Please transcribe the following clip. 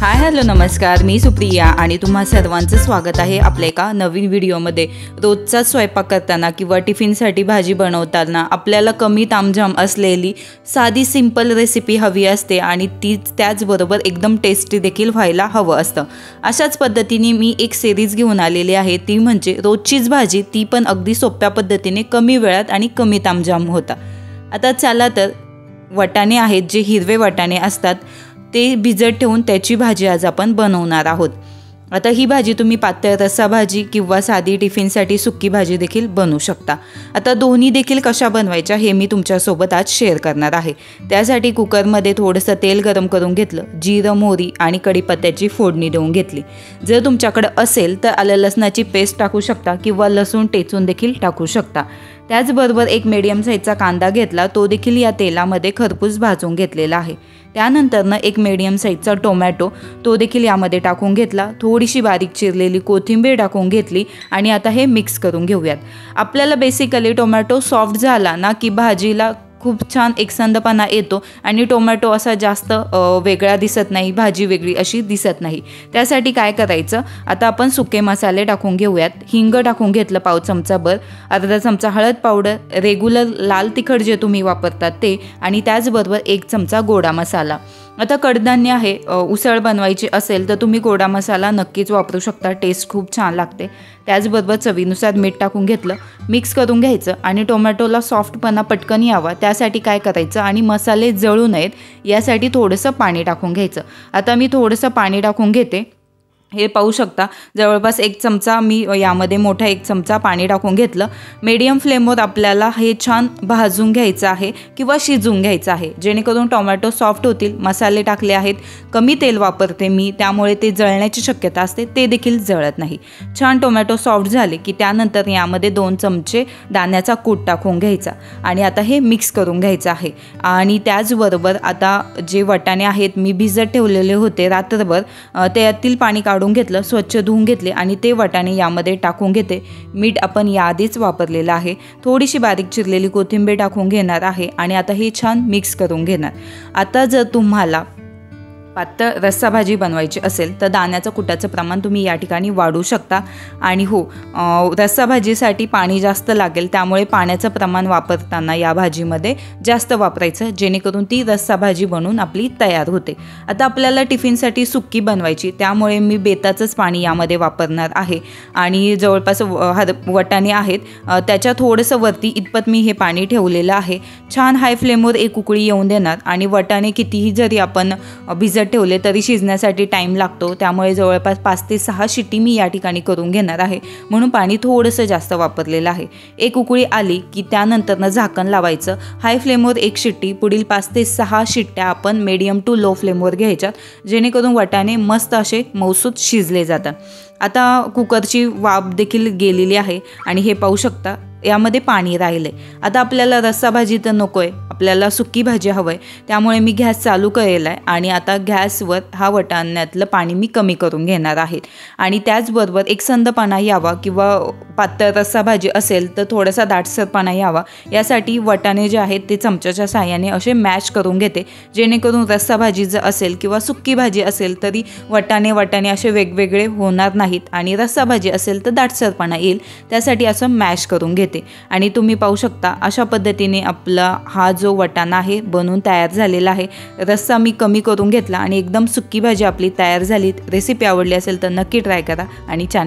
Hi hello नमस्कार, मी सुप्रिया आणि तुम्हा सर्वांचं स्वागत आहे आपल्या एका नवीन व्हिडिओमध्ये। रोजचा स्वयंपाक करताना किंवा टिफिनसाठी भाजी बनवताना आपल्याला कमी तामझाम असलेली साधी सिंपल रेसिपी हवी असते आणि ती त्याचबरोबर एकदम टेस्टी देखील व्हायला हवं असतं। अशाच पद्धतीने मी एक सिरीज घेऊन आलेली आहे, ती म्हणजे रोजचीच भाजी, ती पण अगदी सोप्या पद्धतीने कमी वेळात आणि कमी तामझाम होता। आता चला तर वाटाणे आहेत, जे हिरवे वाटाणे असतात ते भिजत ठेवून त्याची भाजी आज आपण बनवणार आहोत। आता ही भाजी तुम्ही पातळ रस्सा भाजी किंवा साधी टिफिनसाठी सुक्की भाजी देखील बनवू शकता। आता दोन्ही देखील कशा बनवायच्या हे मी तुमच्यासोबत आज शेअर करणार आहे। त्यासाठी कुकरमध्ये थोडंसं तेल गरम करून घेतलं, जिरं मोहरी आणि कढीपत्त्याची फोडणी देऊन घेतली। जर तुमच्याकडे असेल तर आलं लसणाची पेस्ट टाकू शकता किंवा लसूण टेचून देखील टाकू शकता। त्याचबरोबर एक मीडियम साईजचा कांदा घेतला, तो देखील या तेलामध्ये खरपूस भाजून घेतलेला आहे। त्यानंतर एक मीडियम साईजचा टोमॅटो, तो देखील यामध्ये टाकून घेतला। थोडीशी बारीक चिरलेली कोथिंबीर टाकून घेतली आणि आता हे मिक्स करून घेऊयात। आपल्याला बेसिकली टोमॅटो सॉफ्ट झाला ना की भाजीला खूप छान एकसंधपणा येतो आणि टोमॅटो असा जास्त वेगळा दिसत नाही, भाजी वेगळी अशी दिसत नाही। त्यासाठी काय करायचं, आता आपण सुके मसाले टाकून घेऊयात। हिंग टाकून घेतलं पाव चमचाभर, अर्धा चमचा हळद पावडर, रेग्युलर लाल तिखट जे तुम्ही वापरतात ते, आणि त्याचबरोबर 1 चमचा गोडा मसाला। आता कडधान्य आहे, उसळ बनवायची असेल तर तुम्ही गोडा मसाला नक्कीच वापरू शकता, टेस्ट खूप छान लागते। त्याचबरोबर चवीनुसार मीठ टाकून घेतलं, मिक्स करून घ्यायचं आणि टोमॅटोला सॉफ्टपणा पटकन यावा त्यासाठी काय करायचं, आणि मसाले जळू नयेत यासाठी थोडंसं पाणी टाकून घ्यायचं। आता मी थोडंसं पाणी टाकून घेते, हे पाहू शकता। जवळपास 1 चमचा मी यामध्ये मोठा 1 चमचा पाणी टाकून घेतलं। मीडियम फ्लेमवर आपल्याला हे छान भाजून घ्यायचं आहे किंवा शिजवून घ्यायचं आहे, जेणेकरून टोमॅटो सॉफ्ट होतील। मसाले टाकले आहेत, कमी तेल वापरते मी, त्यामुळे ते जळण्याची शक्यता असते, ते देखील जळत नाही। छान टोमॅटो सॉफ्ट झाले की त्यानंतर यामध्ये 2 चमचे दाण्याचा कूट टाकून घ्यायचा आणि आता हे मिक्स करून घ्यायचं आहे। आणि त्याचबरोबर आता जे वाटाणे आहेत मी भिजत ठेवलेले होते रात्रभर, त्यातील पाणी काढून घेतलं, स्वच्छ धुवून घेतले आणि ते वाटाणे यामध्ये टाकून घेते। मीठ आपण याआधीच वापरलेलं आहे। थोडीशी बारीक चिरलेली कोथिंबीर टाकून घेणार आहे आणि आता हे छान मिक्स करून घेणार। आता जर तुम्हाला पातळ रस्सा भाजी बनवायची असेल तर दाण्याचं कुटाचं प्रमाण तुम्ही या ठिकाणी वाढवू शकता। आणि हो, रस्सा भाजीसाठी पाणी जास्त लागेल, त्यामुळे पाण्याचं प्रमाण वापरताना या भाजीमध्ये जास्त वापरायचं, जेणेकरून ती रस्सा भाजी बनवून आपली तयार होते। आता आपल्याला टिफिनसाठी सुक्की बनवायची, त्यामुळे मी बेताचंच पाणी यामध्ये वापरणार आहे। आणि जवळपास वाटाणे आहेत त्याच्या थोडंसं वरती इतपत मी हे पाणी ठेवलेलं आहे। छान हाय फ्लेमवर एक उकळी येऊन देणार आणि वाटाणे कितीही जरी आपण भिजत ठेवले तरी शिजण्यासाठी टाइम लागतो, त्यामुळे जवळपास 5 ते 6 शिट्टी मी या ठिकाणी करून घेणार आहे, म्हणून पाणी थोडंसं जास्त वापरलेलं आहे। एक उकळी आली की त्यानंतर झाकण लावायचं। हाय फ्लेमवर 1 शिट्टी, पुढील 5 ते 6 शिट्ट्या आपण मीडियम टू लो फ्लेमवर घ्यायच्यात, जेणेकरून वाटाणे मस्त असे मऊसूत शिजले जातात। आता कुकरची वाफ देखील गेलेली आहे आणि हे पाहू शकता यामध्ये पाणी राहिले। आता आपल्याला रस्सा भाजी तर नको आहे, आपल्याला सुक्की भाजी हवं आहे, त्यामुळे मी गॅस चालू केलेला आहे आणि आता गॅसवर हा वाटाण्यातलं पाणी मी कमी करून घेणार आहे। आणि त्याचबरोबर एकसंधपणा यावा किंवा पातळ रस्सा भाजी असेल तर थोडासा दाटसरपणा यावा यासाठी वाटाणे जे आहेत ते चमच्याच्या साहाय्याने असे मॅश करून घेते, जेणेकरून रस्सा भाजी जर असेल किंवा सुक्की भाजी असेल तरी वाटाणे असे वेगवेगळे होणार नाहीत आणि रस्सा भाजी असेल तर दाटसरपणा येईल, त्यासाठी असं मॅश करून घेते। आणि तुम्ही पाहू शकता अशा पद्धतीने आपला हा जो वाटाणा आहे बनवून तयार झालेला आहे। रस्सा मी कमी करून घेतला आणि एकदम सुक्की भाजी आपली तयार झाली। रेसिपी आवडली असेल तर नक्की ट्राय करा आणि चॅनल